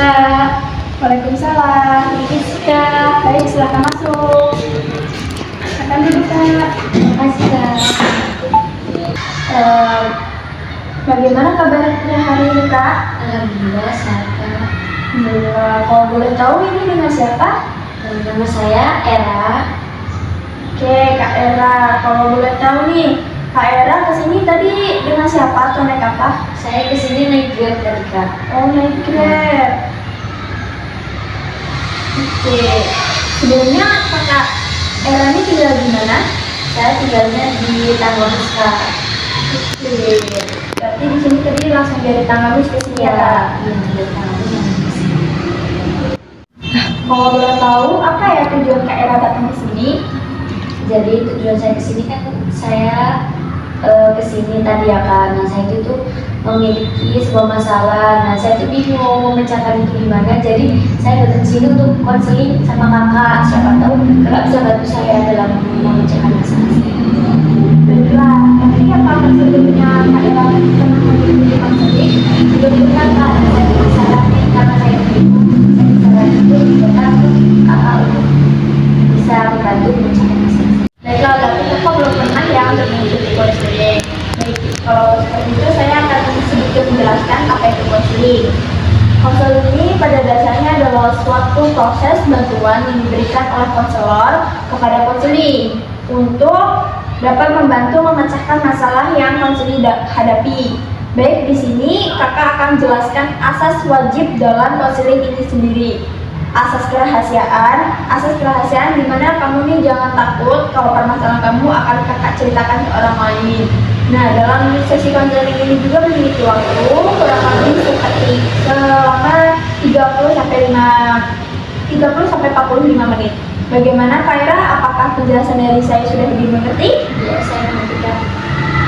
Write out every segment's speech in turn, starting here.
Kak. Waalaikumsalam. Ini Kak. Baik, silahkan masuk. Silakan duduk, Kak. Makasih Kak. Eh, Bagaimana kabarnya hari ini, Kak? Alhamdulillah sehat Kak. Alhamdulillah. Kalau boleh tahu ini dengan siapa? Nama saya Era. Oke, Kak Era. Kalau boleh tahu nih, Kak Era kesini tadi dengan siapa atau naik apa? Saya kesini naik Grab tadi Kak. Oh, naik Grab. Oke. Sebenarnya Kakak Era ini tinggal di mana? Saya tinggalnya di Tanggamus Kak. Oke. Berarti di sini tadi langsung dari Tanggamus ke sini ya, Kak? Iya, di Tanggamus yang di sini. Kalau boleh tahu apa ya tujuan Kak Era datang ke sini? Jadi tujuan saya kesini kan saya kesini tadi ya Kak. Nah saya itu tuh memiliki sebuah masalah. Nah saya tuh bingung memecahkan itu gimana. Jadi saya datang sini untuk konseling sama kakak. Siapa tahu kakak bisa bantu saya dalam memecahkan masalah saya. Baiklah, tapi apa sebelumnya Kak Era pernah mengikuti konseling? Sebetulnya Kak, saya masalah nih karena saya bingung. Saya bisa bantu kakak untuk bisa membantu memecahkan masalah. Baiklah, tapi Kakak belum pernah ya untuk mengikuti konseling. Baik, kalau seperti itu saya akan sedikit menjelaskan apa itu konseling. Konseling ini pada dasarnya adalah suatu proses bantuan yang diberikan oleh konselor kepada konseling untuk dapat membantu memecahkan masalah yang konseling hadapi. Baik, di sini kakak akan jelaskan asas wajib dalam konseling ini sendiri. Asas kerahasiaan di mana kamu nih jangan takut kalau permasalahan kamu akan kakak ceritakan ke orang lain. Nah, dalam sesi konseling ini juga memiliki waktu kurang lebih seperti selama 30 sampai 45 menit. Bagaimana Kak Era? Apakah penjelasan dari saya sudah lebih mengerti? Ya, saya mengerti Kak.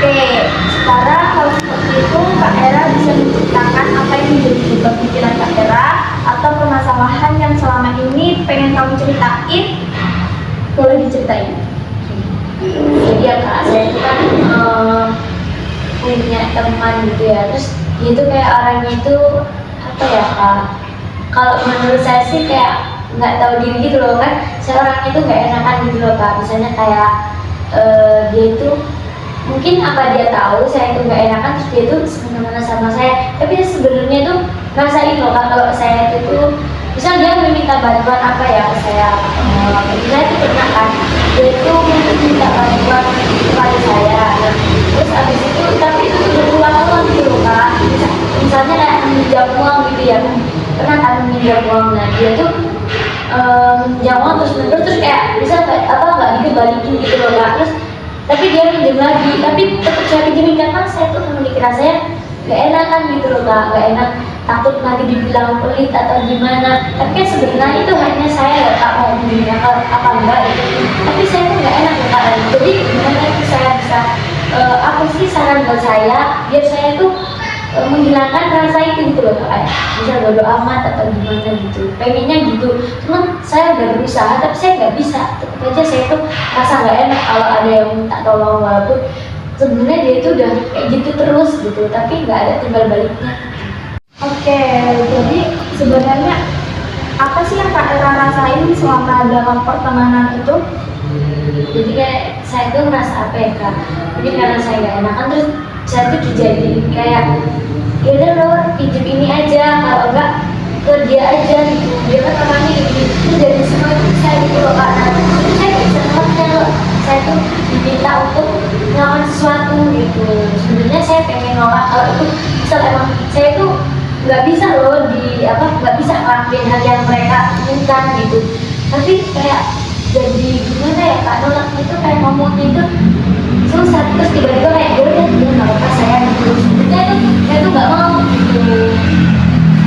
Oke, sekarang kalau seperti itu Kak Era bisa menceritakan apa yang menjadi beban pikiran Kak Era atau permasalahan yang selama ini pengen kamu ceritain, boleh diceritain. Jadi ya Kak, saya itu kan punya teman gitu ya. Terus dia tuh kayak orangnya itu apa ya Kak? Kalau menurut saya sih kayak nggak tahu diri gitu loh kan. Saya orangnya itu nggak enakan gitu loh Kak. Misalnya kayak dia itu mungkin apa dia tahu saya itu nggak enakan terus dia itu semena-mena sama saya, tapi dia sebenarnya itu ngerasain loh Kak kalau saya itu misal dia meminta bantuan apa ya ke saya, saya itu pernah kan dia itu minta bantuan kepada saya. Nah, terus abis itu tapi itu berulang-ulang gitu loh Kak. Misalnya kayak meminjam uang gitu ya, pernah kan meminjam uang. Nah dia tuh meminjam uang terus kayak bisa nggak gitu balikin gitu loh Kak. Terus tapi dia minjem lagi, tapi tetap saya pinjemin karena saya tuh memiliki rasanya gak enak kan gitu loh Kak, gak enak, takut nanti dibilang pelit atau gimana. Tapi kan sebenarnya itu hanya saya ya Kak mau pinjemin apa enggak gitu. Tapi saya tuh gak enak ya Kak. Jadi gimana itu saya bisa apa sih saran buat saya biar saya tuh menghilangkan rasa itu gitu loh Kak, bisa bodo amat atau gimana gitu, pengennya gitu. Cuman saya udah berusaha tapi saya nggak bisa, tetap aja saya tuh rasa nggak enak kalau ada yang minta tolong, walaupun sebenarnya dia itu udah kayak gitu terus gitu, tapi nggak ada timbal baliknya. Oke, jadi sebenarnya apa sih yang Kak Era rasain selama dalam pertemanan itu? Jadi kayak saya tuh ngerasa apa ya Kak, jadi karena saya nggak enakan terus saya tuh dijadiin kayak yaudah loh pinjam ini aja, kalau enggak ke dia aja gitu, dia kan namanya gitu. Terus dari semua itu saya gitu loh Kak. Nah itu saya bisa nolaknya loh, saya tuh diminta untuk melakukan sesuatu gitu. Sebenarnya saya pengen nolak kalau itu misal emang saya tuh nggak bisa loh nggak bisa ngelakuin hal yang mereka inginkan gitu, tapi kayak jadi gimana ya Kak, nolaknya itu kayak ngomongnya itu susah. Terus tiba-tiba kayak gue udah nggak apa saya gitu, sebenarnya itu saya tuh nggak mau gitu.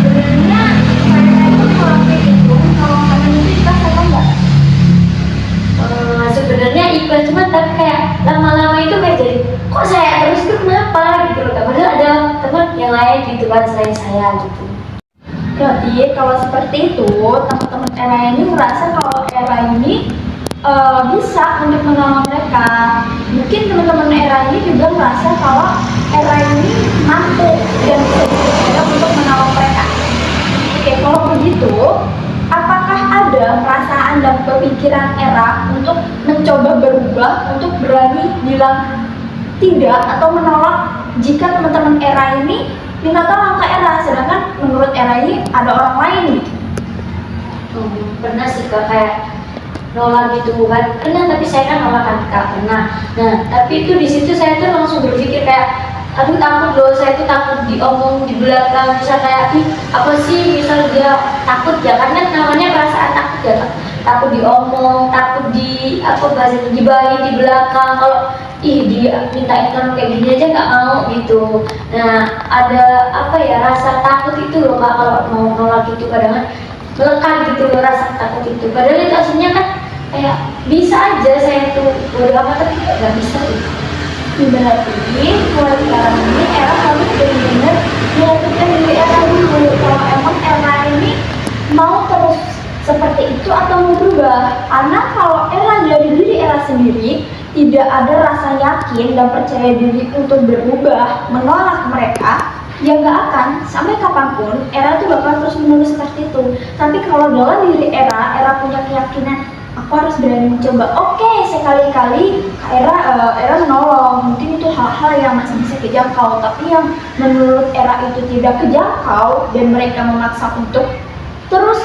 Sebenarnya saya itu ngelakuin itu kalau kalian itu ikhlas atau enggak? Sebenarnya ikhlas, cuman tapi kayak lama-lama itu kayak jadi kok saya terus itu kenapa gitu loh Kak, padahal ada teman yang lain gitu kan selain saya gitu. Jadi kalau seperti itu teman-teman Era ini merasa kalau Era ini bisa untuk menolong mereka. Mungkin teman-teman Era ini juga merasa kalau Era ini mampu dan bisa dipercaya untuk menolong mereka. Oke, kalau dan pemikiran Era untuk mencoba berubah, untuk berani bilang tidak atau menolak jika teman-teman Era ini minta tolong ke Era, sedangkan menurut Era ini ada orang lain gitu. Pernah sih Kak, kayak nolak gitu kan, pernah, tapi saya kan nolak kan Kak, pernah. Nah tapi itu di situ saya tuh langsung berpikir kayak, aduh takut loh, saya tuh takut diomong di belakang, bisa kayak ih apa sih, misal dia takut ya, karena namanya perasaan takut ya Kak. Takut diomong, takut di apa bahasa digibahin di belakang, kalau ih dia minta tolong kayak gini aja nggak mau gitu. Nah ada apa ya, rasa takut itu loh Kak, kalau mau nolak itu kadang melekat gitu loh rasa takut itu, padahal itu aslinya kan kayak bisa aja saya tuh bodo amat, tapi nggak bisa gitu. Berarti mulai sekarang ini Era harus benar-benar melakukan diri Era dulu. Kalau emang Era ini mau terus seperti itu atau mau berubah, karena kalau Era dari diri Era sendiri tidak ada rasa yakin dan percaya diri untuk berubah menolak mereka, ya nggak akan sampai kapanpun Era tuh bakal terus menerus seperti itu. Tapi kalau dalam diri Era, Era punya keyakinan aku harus berani mencoba. Oke, sekali-kali Era menolong, mungkin itu hal-hal yang masih bisa kejangkau, tapi yang menurut Era itu tidak kejangkau dan mereka memaksa untuk terus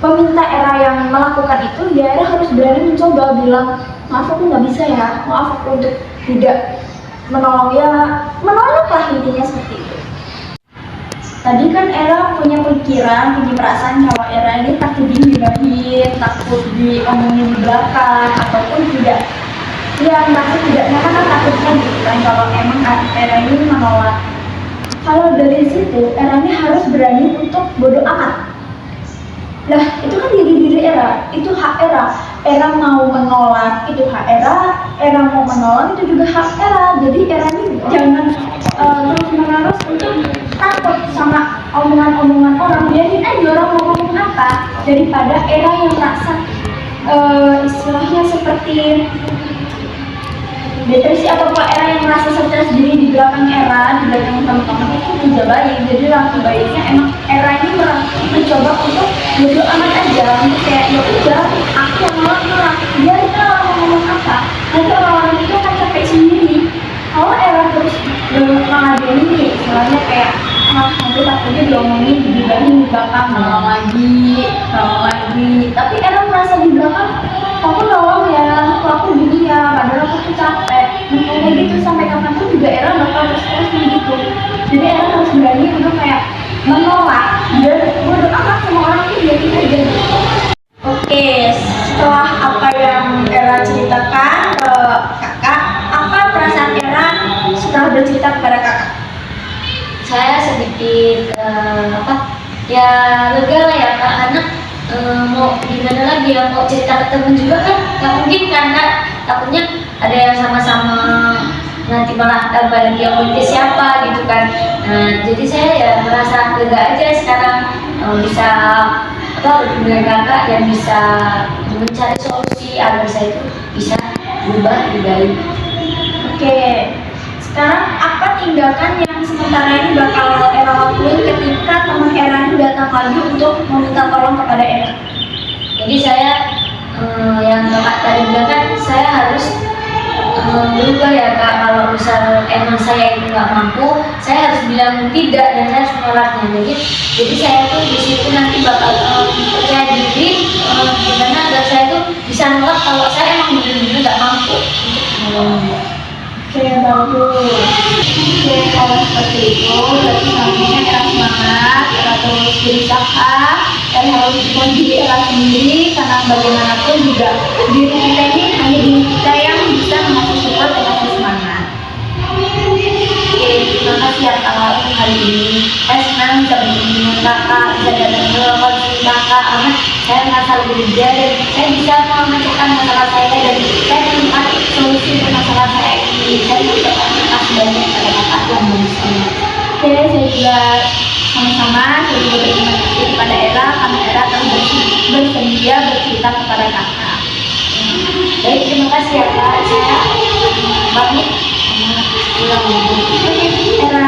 meminta Era yang melakukan itu, ya Era harus berani mencoba, bilang maaf aku nggak bisa ya, maaf aku untuk tidak menolong, ya menolak lah intinya seperti itu. Tadi kan Era punya pikiran, punya perasaan kalau Era ini takut dihibahin, takut diomongin di belakang, ataupun tidak, ya merasa tidak nyaman kan takutnya gitu kan kalau emang Era ini menolak. Kalau dari situ, Era ini harus berani untuk bodo amat. Nah, itu kan diri Era, itu hak Era. Era mau menolak, itu hak Era. Era mau menolak, itu juga hak Era. Jadi Era ini jangan terus-menerus untuk takut sama omongan-omongan orang. Biarin aja orang mau ngomong apa, daripada Era yang merasa istilahnya seperti depresi atau Era yang merasa stres diri di belakang Era, di belakang teman-teman, itu tidak baik. Jadi langkah baiknya emang Era ini mencoba untuk bodo amat aja, untuk kayak ya udah aku yang nolak, biarin orang mau ngomong apa, nanti orang-orang itu akan capek sendiri. Kalau Era terus mengadili nih, istilahnya kayak nanti takutnya diomongin, digibahin di belakang, nolong lagi. Tapi Era merasa di belakang, aku nolong ya, aku gini ya, padahal aku tuh capek. Kayak gitu sampai kapanpun juga Era bakal terus begitu. Jadi Era harus berani untuk kayak menolak dan bodo amat sama orang itu, biarin aja. Oke, setelah apa yang Era ceritakan ke kakak, apa perasaan Era setelah bercerita kepada kakak? Saya sedikit ya lega lah ya Kak, karena mau gimana lagi ya, mau cerita ke temen juga kan nggak mungkin kan Kak, takutnya ada yang sama-sama nanti malah tambah lagi yang ke siapa gitu kan. Nah jadi saya ya merasa lega aja sekarang, bisa dengan kakak dan bisa mencari solusi agar saya itu bisa berubah lebih baik. Oke, sekarang apa tindakan yang sementara ini bakal Era lakuin ketika teman Era ini datang lagi untuk meminta tolong kepada Era? Jadi saya yang kakak tadi bilang kan, saya harus berubah ya Kak. Kalau misal emang saya itu nggak mampu, saya harus bilang tidak dan saya harus menolaknya. Jadi saya tuh di situ nanti bakal percaya diri, gimana agar saya tuh bisa nolak kalau saya emang benar-benar nggak mampu untuk menolongnya. Oke, bagus. Oke, kalau seperti itu berarti namanya Era semangat, Era terus berusaha, Era harus support diri Era sendiri, karena bagaimanapun juga diri kita ini hanya diri kita yang bisa mengasih support dan kasih semangat. Oke, terima kasih ya Kak untuk hari ini. Saya senang bisa bertemu dengan Kakak, bisa datang ke konsul Kakak, karena saya merasa lebih lega dan saya bisa memecahkan masalah saya dan saya menemukan solusi untuk masalah saya ini. Saya mengucapkan terima kasih banyak kepada Kakak yang bersama. Oke, saya juga sama-sama, saya juga berterima kasih kepada Era karena Era telah bersedia bercerita kepada Kakak. Baik, terima kasih ya Kak. Saya pamit. Pulang. Oke, Era